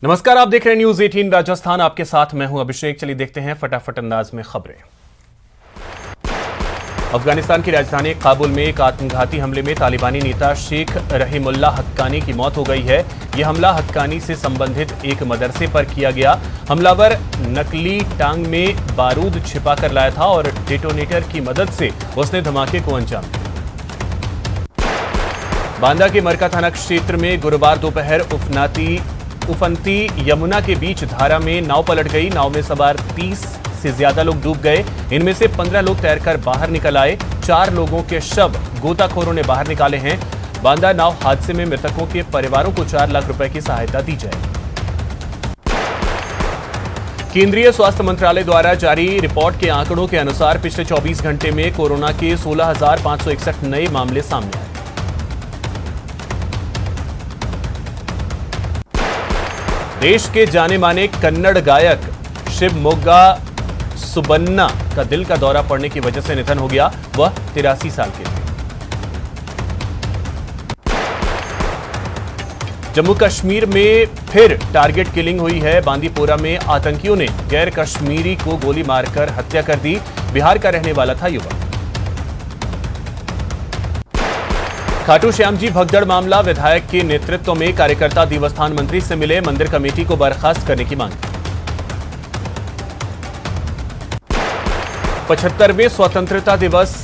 नमस्कार, आप देख रहे हैं न्यूज 18 राजस्थान। आपके साथ मैं हूं अभिषेक। चलिए देखते हैं फटाफट अंदाज में खबरें। अफगानिस्तान की राजधानी काबुल में एक आत्मघाती हमले में तालिबानी नेता शेख रहीमुल्लाह हक्कानी की मौत हो गई है। यह हमला हक्कानी से संबंधित एक मदरसे पर किया गया। हमलावर नकली टांग में बारूद छिपा कर लाया था और डेटोनेटर की मदद से उसने धमाके को अंजाम दिया। बांदा के मरका थाना क्षेत्र में गुरुवार दोपहर उफनती यमुना के बीच धारा में नाव पलट गई। नाव में सवार 30 से ज्यादा लोग डूब गए। इनमें से 15 लोग तैरकर बाहर निकल आए। 4 लोगों के शव गोताखोरों ने बाहर निकाले हैं। बांदा नाव हादसे में मृतकों के परिवारों को 4 लाख रुपए की सहायता दी जाएगी। केंद्रीय स्वास्थ्य मंत्रालय द्वारा जारी रिपोर्ट के आंकड़ों के अनुसार पिछले 24 घंटे में कोरोना के 16,561 नए मामले सामने आए। देश के जाने माने कन्नड़ गायक शिवमोग्गा सुबन्ना का दिल का दौरा पड़ने की वजह से निधन हो गया। वह 83 साल के थे। जम्मू कश्मीर में फिर टारगेट किलिंग हुई है। बांदीपोरा में आतंकियों ने गैर कश्मीरी को गोली मारकर हत्या कर दी। बिहार का रहने वाला था युवक। खाटू श्याम जी भगदड़ मामला, विधायक के नेतृत्व में कार्यकर्ता देवस्थान मंत्री से मिले। मंदिर कमेटी को बर्खास्त करने की मांग। 75वें स्वतंत्रता दिवस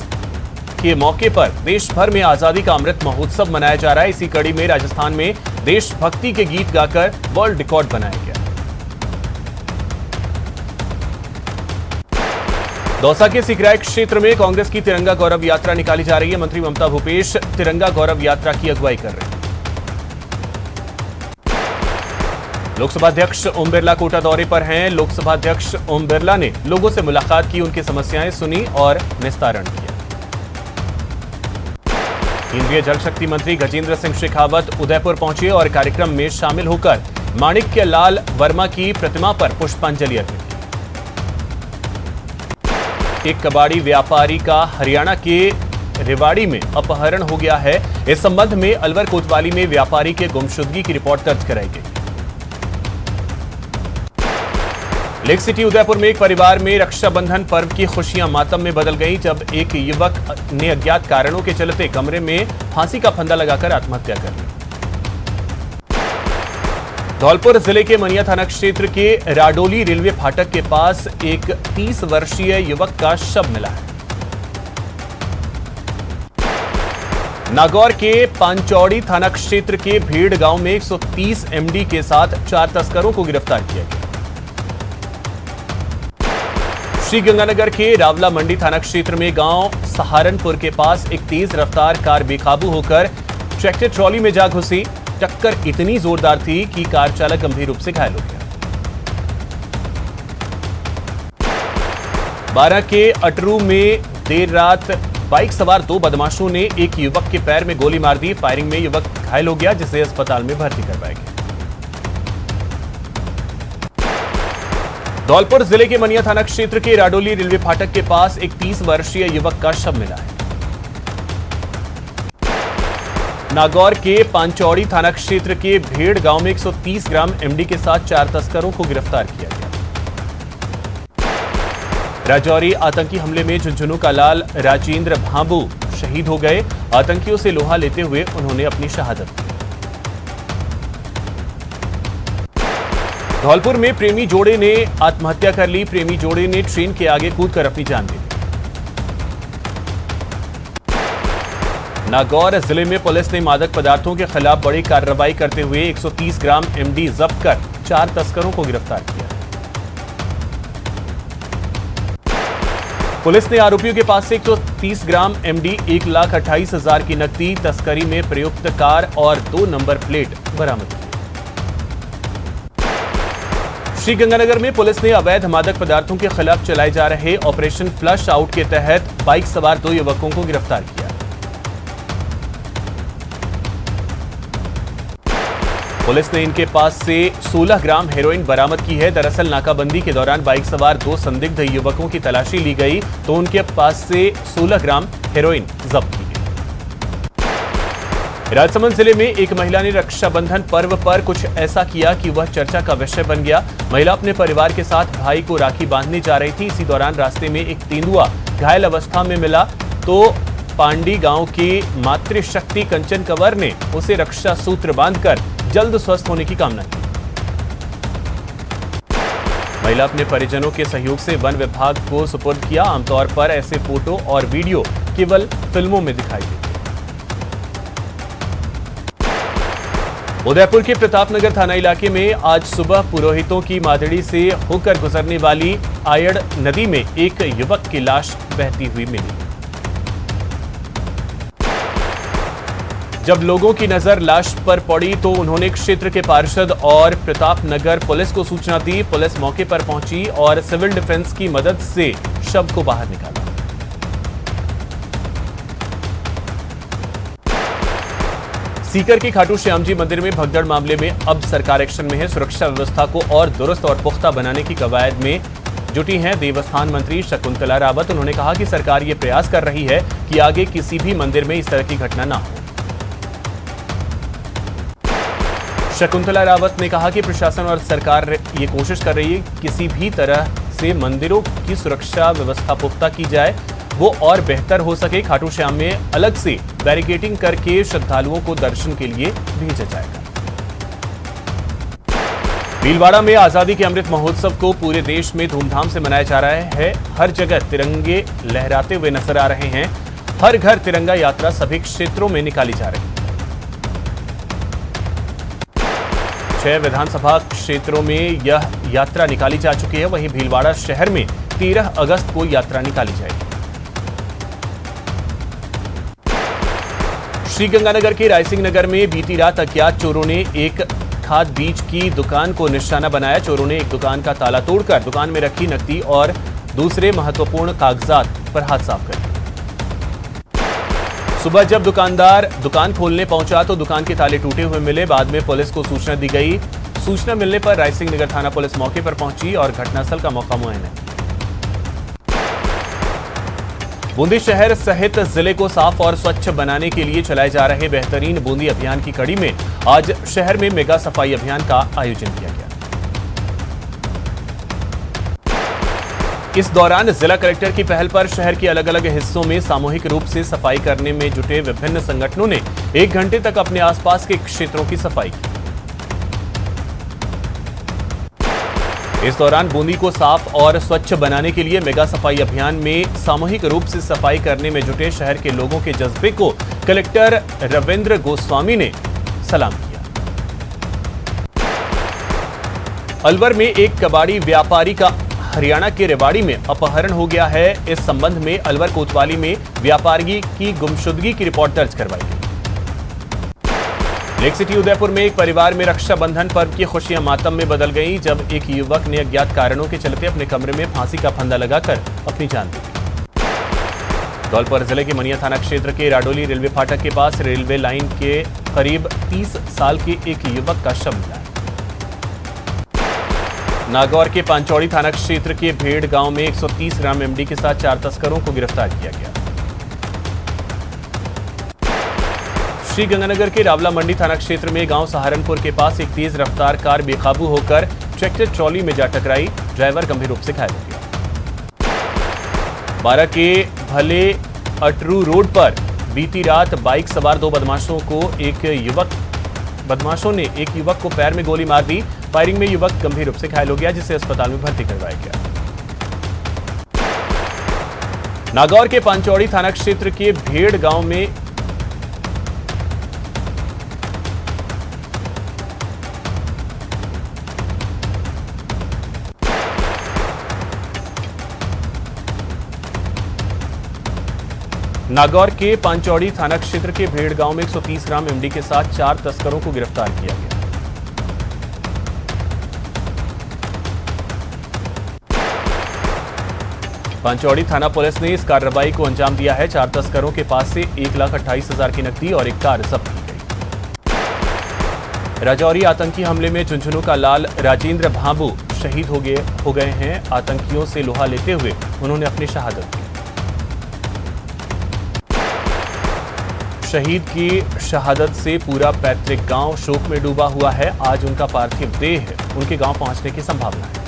के मौके पर देश भर में आजादी का अमृत महोत्सव मनाया जा रहा है। इसी कड़ी में राजस्थान में देशभक्ति के गीत गाकर वर्ल्ड रिकॉर्ड बनाया गया। दौसा के सिकराय क्षेत्र में कांग्रेस की तिरंगा गौरव यात्रा निकाली जा रही है। मंत्री ममता भूपेश तिरंगा गौरव यात्रा की अगुवाई कर रहे हैं। लोकसभा अध्यक्ष ओम बिरला कोटा दौरे पर हैं। लोकसभा अध्यक्ष ओम बिरला ने लोगों से मुलाकात की, उनकी समस्याएं सुनी और निस्तारण किया। केंद्रीय जल शक्ति मंत्री गजेंद्र सिंह शेखावत उदयपुर पहुंचे और कार्यक्रम में शामिल होकर माणिक्य लाल वर्मा की प्रतिमा पर पुष्पांजलि अर्पित की। एक कबाड़ी व्यापारी का हरियाणा के रेवाड़ी में अपहरण हो गया है। इस संबंध में अलवर कोतवाली में व्यापारी के गुमशुदगी की रिपोर्ट दर्ज कराई गई। लेक सिटी उदयपुर में एक परिवार में रक्षाबंधन पर्व की खुशियां मातम में बदल गई जब एक युवक ने अज्ञात कारणों के चलते कमरे में फांसी का फंदा लगाकर आत्महत्या कर ली। धौलपुर जिले के मनिया थाना क्षेत्र के राडोली रेलवे फाटक के पास एक 30 वर्षीय युवक का शव मिला है। नागौर के पांचौड़ी थाना क्षेत्र के भीड़ गांव में 130 एमडी के साथ 4 तस्करों को गिरफ्तार किया गया। श्रीगंगानगर के रावला मंडी थाना क्षेत्र में गांव सहारनपुर के पास एक तेज रफ्तार कार बेकाबू होकर ट्रैक्टर ट्रॉली में जा घुसी। टक्कर इतनी जोरदार थी कि कार चालक गंभीर रूप से घायल हो गया। 12 के अटरू में देर रात बाइक सवार 2 बदमाशों ने एक युवक के पैर में गोली मार दी। फायरिंग में युवक घायल हो गया, जिसे अस्पताल में भर्ती करवाया गया। धौलपुर जिले के मनिया थाना क्षेत्र के राडोली रेलवे फाटक के पास एक 30 वर्षीय युवक का शव मिला है। नागौर के पांचौड़ी थाना क्षेत्र के भेड़ गांव में 130 ग्राम एमडी के साथ 4 तस्करों को गिरफ्तार किया गया। राजौरी आतंकी हमले में झुंझुनू का लाल राजेंद्र भांबू शहीद हो गए। आतंकियों से लोहा लेते हुए उन्होंने अपनी शहादत दी। धौलपुर में प्रेमी जोड़े ने आत्महत्या कर ली। प्रेमी जोड़े ने ट्रेन के आगे कूदकर अपनी जान दे दी। नागौर जिले में पुलिस ने मादक पदार्थों के खिलाफ बड़ी कार्रवाई करते हुए 130 ग्राम एमडी जब्त कर 4 तस्करों को गिरफ्तार किया। पुलिस ने आरोपियों के पास से 130 ग्राम एमडी, 1,28,000 की नकदी, तस्करी में प्रयुक्त कार और 2 नंबर प्लेट बरामद की। श्रीगंगानगर में पुलिस ने अवैध मादक पदार्थों के खिलाफ चलाए जा रहे ऑपरेशन फ्लश आउट के तहत बाइक सवार 2 युवकों को गिरफ्तार किया। पुलिस ने इनके पास से 16 ग्राम हेरोइन बरामद की है। दरअसल नाकाबंदी के दौरान बाइक सवार 2 संदिग्ध युवकों की तलाशी ली गई तो उनके पास से 16 ग्राम हेरोइन जब्त की गई। राजसमंद जिले में एक महिला ने रक्षाबंधन पर्व पर कुछ ऐसा किया कि वह चर्चा का विषय बन गया। महिला अपने परिवार के साथ भाई को राखी बांधने जा रही थी। इसी दौरान रास्ते में एक तेंदुआ घायल अवस्था में मिला तो पांडी गांव की मातृशक्ति कंचन कंवर ने उसे रक्षा सूत्र बांधकर जल्द स्वस्थ होने की कामना की। महिला अपने परिजनों के सहयोग से वन विभाग को सुपुर्द किया। आमतौर पर ऐसे फोटो और वीडियो केवल फिल्मों में दिखाई देते। उदयपुर के प्रतापनगर थाना इलाके में आज सुबह पुरोहितों की मादड़ी से होकर गुजरने वाली आयड़ नदी में एक युवक की लाश बहती हुई मिली। जब लोगों की नजर लाश पर पड़ी तो उन्होंने क्षेत्र के पार्षद और प्रतापनगर पुलिस को सूचना दी। पुलिस मौके पर पहुंची और सिविल डिफेंस की मदद से शव को बाहर निकाला। सीकर के खाटू श्याम जी मंदिर में भगदड़ मामले में अब सरकार एक्शन में है। सुरक्षा व्यवस्था को और दुरुस्त और पुख्ता बनाने की कवायद में जुटी हैं देवस्थान मंत्री शकुंतला रावत। उन्होंने कहा कि सरकार ये प्रयास कर रही है कि आगे किसी भी मंदिर में इस तरह की घटना ना हो। शकुंतला रावत ने कहा कि प्रशासन और सरकार ये कोशिश कर रही है किसी भी तरह से मंदिरों की सुरक्षा व्यवस्था पुख्ता की जाए, वो और बेहतर हो सके। खाटू श्याम में अलग से बैरिकेडिंग करके श्रद्धालुओं को दर्शन के लिए भेजा जाएगा। भीलवाड़ा में आजादी के अमृत महोत्सव को पूरे देश में धूमधाम से मनाया जा रहा है। हर जगह तिरंगे लहराते हुए नजर आ रहे हैं। हर घर तिरंगा यात्रा सभी क्षेत्रों में निकाली जा रही है। 6 विधानसभा क्षेत्रों में यह यात्रा निकाली जा चुकी है। वहीं भीलवाड़ा शहर में 13 अगस्त को यात्रा निकाली जाएगी। श्रीगंगानगर के रायसिंह नगर में बीती रात अज्ञात चोरों ने एक खाद बीज की दुकान को निशाना बनाया। चोरों ने एक दुकान का ताला तोड़कर दुकान में रखी नकदी और दूसरे महत्वपूर्ण कागजात पर हाथ साफ कर दिया। सुबह जब दुकानदार दुकान खोलने पहुंचा तो दुकान के ताले टूटे हुए मिले। बाद में पुलिस को सूचना दी गई। सूचना मिलने पर रायसिंह नगर थाना पुलिस मौके पर पहुंची और घटनास्थल का मौका मुआयना किया। बूंदी शहर सहित जिले को साफ और स्वच्छ बनाने के लिए चलाए जा रहे बेहतरीन बूंदी अभियान की कड़ी में आज शहर में मेगा सफाई अभियान का आयोजन किया गया। इस दौरान जिला कलेक्टर की पहल पर शहर के अलग अलग हिस्सों में सामूहिक रूप से सफाई करने में जुटे विभिन्न संगठनों ने 1 घंटे तक अपने आसपास के क्षेत्रों की सफाई की। इस दौरान बूंदी को साफ और स्वच्छ बनाने के लिए मेगा सफाई अभियान में सामूहिक रूप से सफाई करने में जुटे शहर के लोगों के जज्बे को कलेक्टर रविंद्र गोस्वामी ने सलाम किया। अलवर में एक कबाड़ी व्यापारी का हरियाणा के रेवाड़ी में अपहरण हो गया है। इस संबंध में अलवर कोतवाली में व्यापारी की गुमशुदगी की रिपोर्ट दर्ज करवाई गई। लेक सिटी उदयपुर में एक परिवार में रक्षाबंधन पर्व की खुशियां मातम में बदल गईं जब एक युवक ने अज्ञात कारणों के चलते अपने कमरे में फांसी का फंदा लगाकर अपनी जान दे दी। धौलपुर जिले के मनिया थाना क्षेत्र के राडोली रेलवे फाटक के पास रेलवे लाइन के करीब 30 साल के एक युवक का शव मिला। नागौर के पांचौड़ी थाना क्षेत्र के भेड़ गांव में 130 ग्राम एमडी के साथ 4 तस्करों को गिरफ्तार किया गया। श्रीगंगानगर के रावला मंडी थाना क्षेत्र में गांव सहारनपुर के पास एक तेज रफ्तार कार बेकाबू होकर ट्रैक्टर ट्रॉली में जा टकराई। ड्राइवर गंभीर रूप से घायल हो गया। बारा के भले अटरू रोड पर बीती रात बाइक सवार 2 बदमाशों ने एक युवक को पैर में गोली मार दी। फायरिंग में युवक गंभीर रूप से घायल हो गया जिसे अस्पताल में भर्ती करवाया गया। नागौर के पांचौड़ी थाना क्षेत्र के भेड़ गांव में नागौर के पांचौड़ी थाना क्षेत्र के भेड़ गांव में 130 ग्राम एमडी के साथ 4 तस्करों को गिरफ्तार किया गया। पांचौड़ी थाना पुलिस ने इस कार्रवाई को अंजाम दिया है। 4 तस्करों के पास से 1,28,000 की नकदी और एक कार जब्त की गई। राजौरी आतंकी हमले में झुंझुनू का लाल राजेंद्र भांबू शहीद हो गए हैं। आतंकियों से लोहा लेते हुए उन्होंने अपनी शहादत दी। शहीद की शहादत से पूरा पैतृक गांव शोक में डूबा हुआ है। आज उनका पार्थिव देह उनके गांव पहुंचने की संभावना है।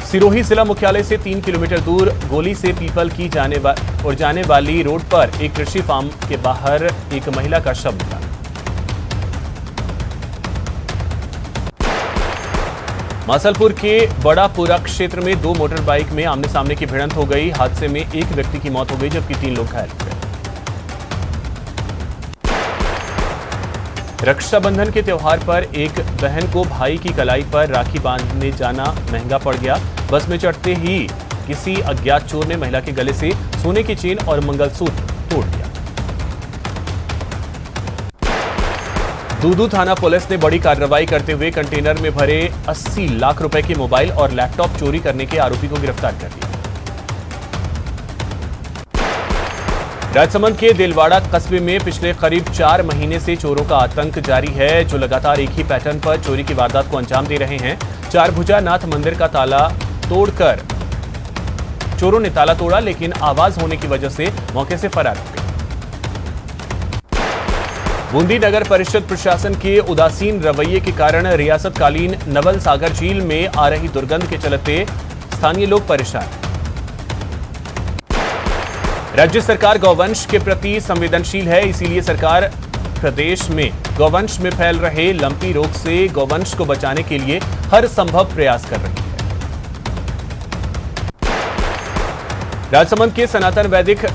सिरोही जिला मुख्यालय से 3 किलोमीटर दूर गोली से पीपल की जाने वाली रोड पर एक कृषि फार्म के बाहर एक महिला का शव मिला। मासलपुर के बड़ापुरा क्षेत्र में 2 मोटर बाइक में आमने सामने की भिड़ंत हो गई। हादसे में एक व्यक्ति की मौत हो गई जबकि 3 लोग घायल हुए। रक्षाबंधन के त्योहार पर एक बहन को भाई की कलाई पर राखी बांधने जाना महंगा पड़ गया। बस में चढ़ते ही किसी अज्ञात चोर ने महिला के गले से सोने की चेन और मंगलसूत्र तोड़ दिया। दूदू थाना पुलिस ने बड़ी कार्रवाई करते हुए कंटेनर में भरे 80 लाख रुपए के मोबाइल और लैपटॉप चोरी करने के आरोपी को गिरफ्तार कर लिया। राजसमंद के दिलवाड़ा कस्बे में पिछले करीब 4 महीने से चोरों का आतंक जारी है, जो लगातार एक ही पैटर्न पर चोरी की वारदात को अंजाम दे रहे हैं। चारभुजा नाथ मंदिर का ताला तोड़कर चोरों ने ताला तोड़ा, लेकिन आवाज होने की वजह से मौके से फरार हो गए। बूंदी नगर परिषद प्रशासन के उदासीन रवैये के कारण रियासतकालीन नवल सागर झील में आ रही दुर्गंध के चलते स्थानीय लोग परेशान हैं। राज्य सरकार गौवंश के प्रति संवेदनशील है, इसीलिए सरकार प्रदेश में गौवंश में फैल रहे लंपी रोग से गौवंश को बचाने के लिए हर संभव प्रयास कर रही है। राजसमंद के सनातन वैदिक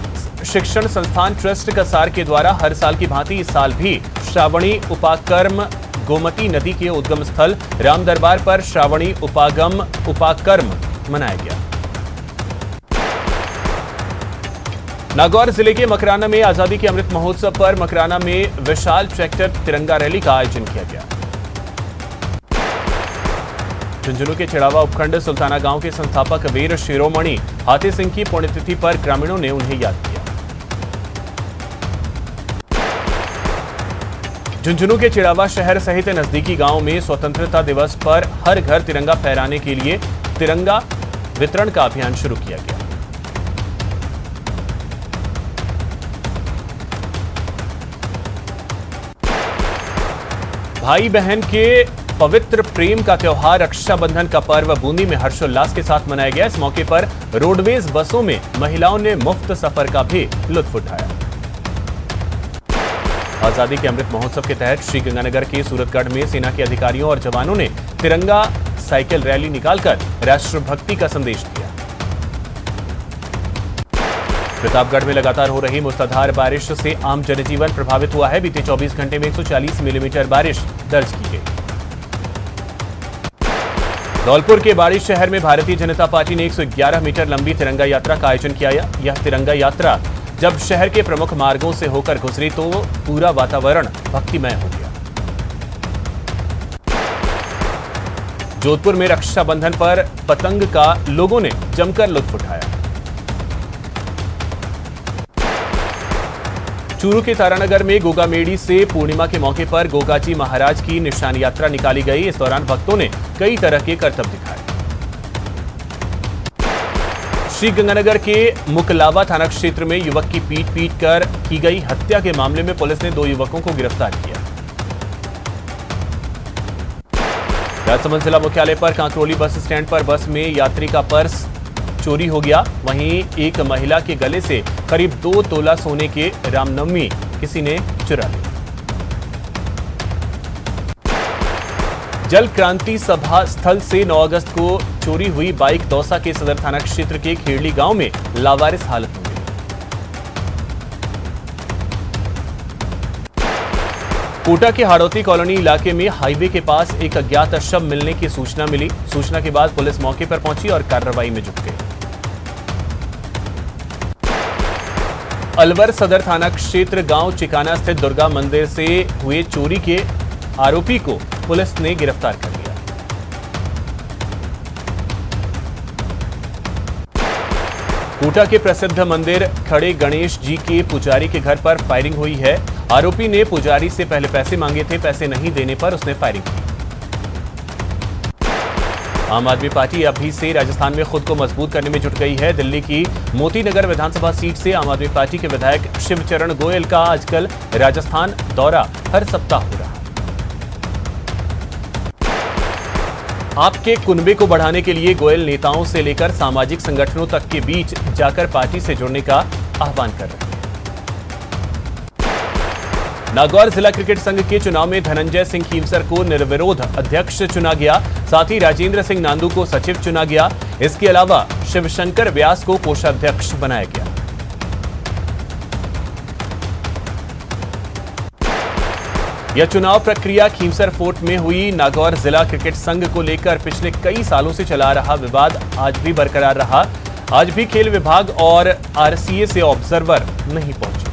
शिक्षण संस्थान ट्रस्ट कसार के द्वारा हर साल की भांति इस साल भी श्रावणी उपाकर्म गोमती नदी के उद्गम स्थल राम दरबार पर श्रावणी उपाकर्म मनाया गया। नागौर जिले के मकराना में आजादी के अमृत महोत्सव पर मकराना में विशाल ट्रैक्टर तिरंगा रैली का आयोजन किया गया। झुंझुनू के चिड़ावा उपखंड सुल्ताना गांव के संस्थापक वीर शिरोमणि हाथी सिंह की पुण्यतिथि पर ग्रामीणों ने उन्हें याद किया। झुंझुनू के चिड़ावा शहर सहित नजदीकी गांव में स्वतंत्रता दिवस पर हर घर तिरंगा फहराने के लिए तिरंगा वितरण का अभियान शुरू किया गया। भाई बहन के पवित्र प्रेम का त्योहार रक्षाबंधन का पर्व बूंदी में हर्षोल्लास के साथ मनाया गया। इस मौके पर रोडवेज बसों में महिलाओं ने मुफ्त सफर का भी लुत्फ उठाया। आजादी के अमृत महोत्सव के तहत श्रीगंगानगर के सूरतगढ़ में सेना के अधिकारियों और जवानों ने तिरंगा साइकिल रैली निकालकर राष्ट्रभक्ति का संदेश दिया। प्रतापगढ़ में लगातार हो रही मूसलाधार बारिश से आम जनजीवन प्रभावित हुआ है। बीते 24 घंटे में 140 मिलीमीटर बारिश दर्ज की गई। धौलपुर के बाड़ी शहर में भारतीय जनता पार्टी ने 111 मीटर लंबी तिरंगा यात्रा का आयोजन किया। यह तिरंगा यात्रा जब शहर के प्रमुख मार्गों से होकर गुजरी तो पूरा वातावरण भक्तिमय हो गया। जोधपुर में रक्षाबंधन पर पतंग का लोगों ने जमकर लुत्फ उठाया। चूरू के तारानगर में गोगामेड़ी से पूर्णिमा के मौके पर गोगाजी महाराज की निशान यात्रा निकाली गई। इस दौरान भक्तों ने कई तरह के करतब दिखाए। श्रीगंगानगर के मुकलावा थाना क्षेत्र में युवक की पीट कर की गई हत्या के मामले में पुलिस ने 2 युवकों को गिरफ्तार किया। राजसमंद जिला मुख्यालय पर कांकरोली बस स्टैंड पर बस में यात्री का पर्स चोरी हो गया। वहीं एक महिला के गले से करीब 2 तोला सोने के रामनवमी किसी ने चुरा ली। जल क्रांति सभा स्थल से 9 अगस्त को चोरी हुई बाइक दौसा के सदर थाना क्षेत्र के खेड़ली गांव में लावारिस हालत में मिली। कोटा के हाड़ौती कॉलोनी इलाके में हाईवे के पास एक अज्ञात शव मिलने की सूचना मिली। सूचना के बाद पुलिस मौके पर पहुंची और कार्रवाई में जुट गई। अलवर सदर थाना क्षेत्र गांव चिकाना स्थित दुर्गा मंदिर से हुए चोरी के आरोपी को पुलिस ने गिरफ्तार कर लिया। कोटा के प्रसिद्ध मंदिर खड़े गणेश जी के पुजारी के घर पर फायरिंग हुई है। आरोपी ने पुजारी से पहले पैसे मांगे थे, पैसे नहीं देने पर उसने फायरिंग की। आम आदमी पार्टी अभी से राजस्थान में खुद को मजबूत करने में जुट गई है। दिल्ली की मोती नगर विधानसभा सीट से आम आदमी पार्टी के विधायक शिवचरण गोयल का आजकल राजस्थान दौरा हर सप्ताह हो रहा है। आपके कुनबे को बढ़ाने के लिए गोयल नेताओं से लेकर सामाजिक संगठनों तक के बीच जाकर पार्टी से जुड़ने का आह्वान कर रहे हैं। नागौर जिला क्रिकेट संघ के चुनाव में धनंजय सिंह खींवसर को निर्विरोध अध्यक्ष चुना गया। साथ ही राजेंद्र सिंह नांदू को सचिव चुना गया। इसके अलावा शिवशंकर व्यास को कोषाध्यक्ष बनाया गया। यह चुनाव प्रक्रिया खींवसर फोर्ट में हुई। नागौर जिला क्रिकेट संघ को लेकर पिछले कई सालों से चला रहा विवाद आज भी बरकरार रहा। आज भी खेल विभाग और आरसीए से ऑब्जर्वर नहीं पहुंचे।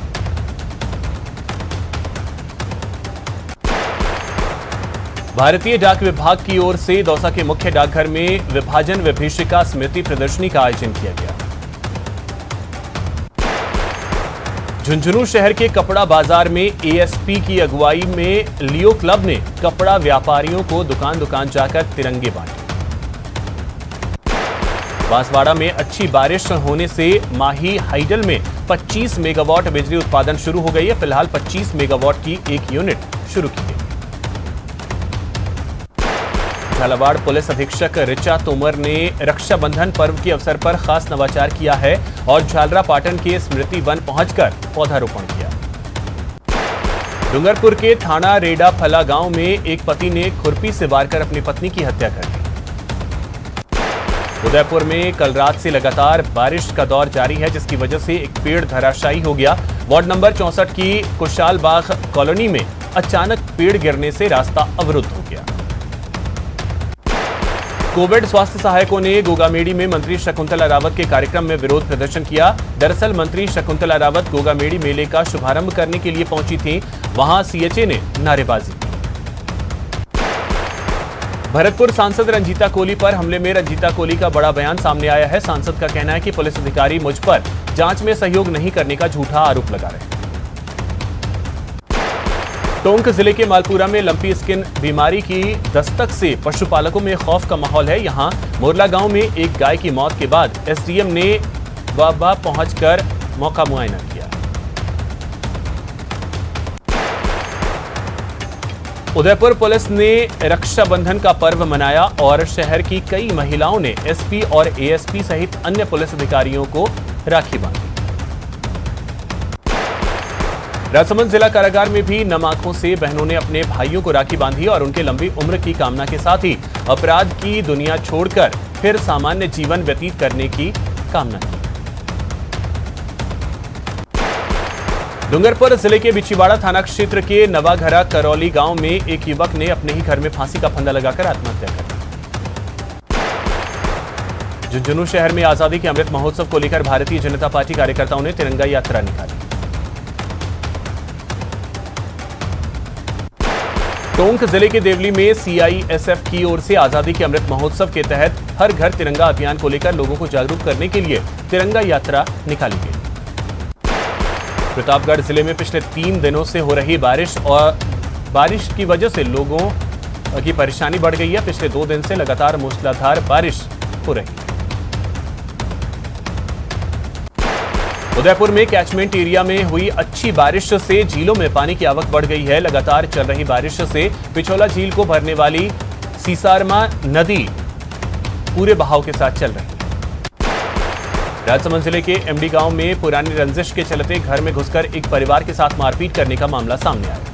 भारतीय डाक विभाग की ओर से दौसा के मुख्य डाकघर में विभाजन विभीषिका स्मृति प्रदर्शनी का आयोजन किया गया। झुंझुनू शहर के कपड़ा बाजार में एएसपी की अगुवाई में लियो क्लब ने कपड़ा व्यापारियों को दुकान दुकान जाकर तिरंगे बांटे। बांसवाड़ा में अच्छी बारिश होने से माही हाइडल में 25 मेगावाट बिजली उत्पादन शुरू हो गई है। फिलहाल 25 मेगावाट की एक यूनिट शुरू की गई। झालावाड़ पुलिस अधीक्षक ऋचा तोमर ने रक्षाबंधन पर्व के अवसर पर खास नवाचार किया है और झालरा पाटन के स्मृति वन पहुंचकर पौधारोपण किया। डूंगरपुर के थाना रेडा फला गांव में एक पति ने खुरपी से वार कर अपनी पत्नी की हत्या कर दी। उदयपुर में कल रात से लगातार बारिश का दौर जारी है, जिसकी वजह से एक पेड़ धराशायी हो गया। वार्ड नंबर 64 की कुशाल बाग कॉलोनी में अचानक पेड़ गिरने से रास्ता अवरुद्ध हो गया। कोविड स्वास्थ्य सहायकों ने गोगामेडी में मंत्री शकुंतला रावत के कार्यक्रम में विरोध प्रदर्शन किया। दरअसल मंत्री शकुंतला रावत गोगामेडी मेले का शुभारंभ करने के लिए पहुंची थी। वहां सीएचए ने नारेबाजी की। भरतपुर सांसद रंजीता कोली पर हमले में रंजीता कोली का बड़ा बयान सामने आया है। सांसद का कहना है कि पुलिस अधिकारी मुझ पर जांच में सहयोग नहीं करने का झूठा आरोप लगा रहे हैं। टोंक जिले के मालपुरा में लंपी स्किन बीमारी की दस्तक से पशुपालकों में खौफ का माहौल है। यहां मोरला गांव में एक गाय की मौत के बाद एसडीएम ने बाबा पहुंचकर मौका मुआयना किया। उदयपुर पुलिस ने रक्षाबंधन का पर्व मनाया और शहर की कई महिलाओं ने एसपी और एएसपी सहित अन्य पुलिस अधिकारियों को राखी बांधी। राजसमंद जिला कारागार में भी नम आंखों से बहनों ने अपने भाइयों को राखी बांधी और उनके लंबी उम्र की कामना के साथ ही अपराध की दुनिया छोड़कर फिर सामान्य जीवन व्यतीत करने की कामना की। डूंगरपुर जिले के बिछीवाड़ा थाना क्षेत्र के नवाघरा करौली गांव में एक युवक ने अपने ही घर में फांसी का फंदा लगाकर आत्महत्या कर दी। झुंझुनू शहर में आजादी के अमृत महोत्सव को लेकर भारतीय जनता पार्टी कार्यकर्ताओं ने तिरंगा यात्रा निकाली। टोंक जिले के देवली में सीआईएसएफ की ओर से आजादी के अमृत महोत्सव के तहत हर घर तिरंगा अभियान को लेकर लोगों को जागरूक करने के लिए तिरंगा यात्रा निकाली गई। प्रतापगढ़ जिले में पिछले 3 दिनों से हो रही बारिश की वजह से लोगों की परेशानी बढ़ गई है। पिछले 2 दिन से लगातार मूसलाधार बारिश हो रही है। उदयपुर में कैचमेंट एरिया में हुई अच्छी बारिश से झीलों में पानी की आवक बढ़ गई है। लगातार चल रही बारिश से पिछोला झील को भरने वाली सीसारमा नदी पूरे बहाव के साथ चल रही है। राजसमंद जिले के एमडी गांव में पुरानी रंजिश के चलते घर में घुसकर एक परिवार के साथ मारपीट करने का मामला सामने आया।